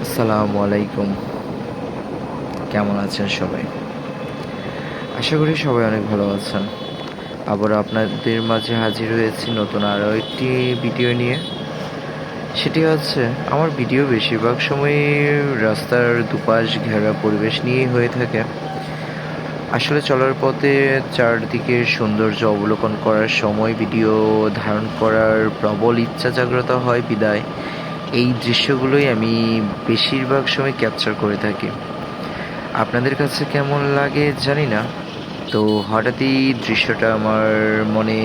আসসালামু আলাইকুম। কেমন আছেন সবাই? আশা করি সবাই অনেক ভালো আছেন। আবারও আপনাদের মাঝে হাজির হয়েছি নতুন আরও একটি ভিডিও নিয়ে। সেটি হচ্ছে আমার ভিডিও বেশিরভাগ সময়ই রাস্তার দুপাশ ঘেরা পরিবেশ নিয়েই হয়ে থাকে। আসলে চলার পথে চারদিকের সৌন্দর্য অবলোকন করার সময় ভিডিও ধারণ করার প্রবল ইচ্ছা জাগ্রত হয় বিধায় এই দৃশ্যগুলোই আমি বেশিরভাগ সময় ক্যাপচার করে থাকি। আপনাদের কাছে কেমন লাগে জানি না। তো হঠাৎই দৃশ্যটা আমার মনে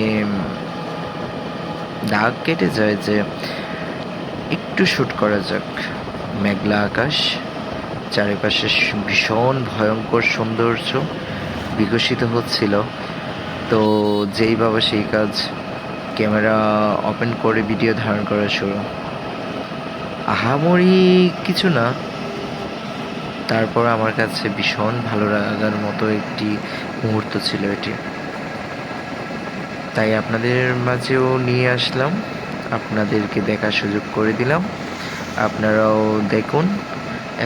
দাগ কেটে যায় যে একটু শ্যুট করা যাক। মেঘলা আকাশ, চারিপাশে ভীষণ ভয়ঙ্কর সৌন্দর্য বিকশিত হচ্ছিল। তো যেই বাবা সেই কাজ, ক্যামেরা ওপেন করে ভিডিও ধারণ করা শুরু। আহামরি কিছু না, তারপর আমার কাছে ভীষণ ভালো লাগার মতো একটি মুহূর্ত ছিল এটি। তাই আপনাদের মাঝেও নিয়ে আসলাম, আপনাদেরকে দেখার সুযোগ করে দিলাম। আপনারাও দেখুন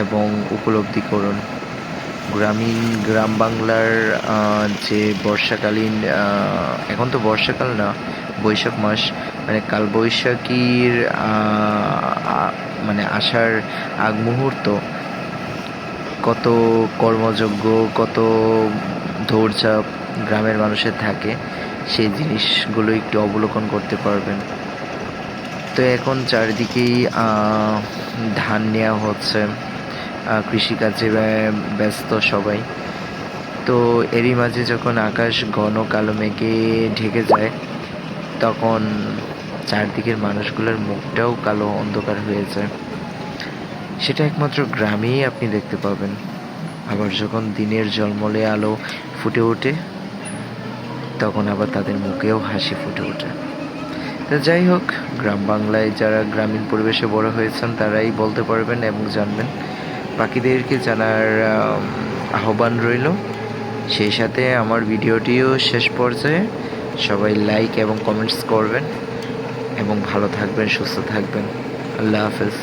এবং উপলব্ধি করুন গ্রাম বাংলার যে বর্ষাকালীন, এখন তো বর্ষাকাল না, বৈশাখ মাস, মানে কালবৈশাখীর মানে আসার আগ মুহূর্ত, কত কর্মযোগ্য, কত দৌড়ঝাঁপ গ্রামের মানুষের থাকে, সেই জিনিসগুলো একটু অবলোকন করতে পারবেন। তো এখন চারিদিকেই ধান নেওয়া হচ্ছে, কৃষিকাজে ব্যস্ত সবাই। তো এরই মাঝে যখন আকাশ ঘন কালো মেঘে ঢেকে যায়, তখন চারদিকের মানুষগুলোর মুখটাও কালো অন্ধকার হয়ে যায়। সেটা একমাত্র গ্রামেই আপনি দেখতে পাবেন। আবার যখন দিনের ঝলমলে আলো ফুটে ওঠে, তখন আবার তাদের মুখেও হাসি ফুটে ওঠে। তো যাই হোক, গ্রাম বাংলায় যারা গ্রামীণ পরিবেশে বড় হয়েছেন তারাই বলতে পারবেন এবং জানবেন। বাকিদেরকে জানার আহ্বান রইল। সেই সাথে আমার ভিডিওটিও শেষ পর্যায়ে সবাই লাইক এবং কমেন্টস করবেন এবং ভালো থাকবেন, সুস্থ থাকবেন। আল্লাহ হাফেজ।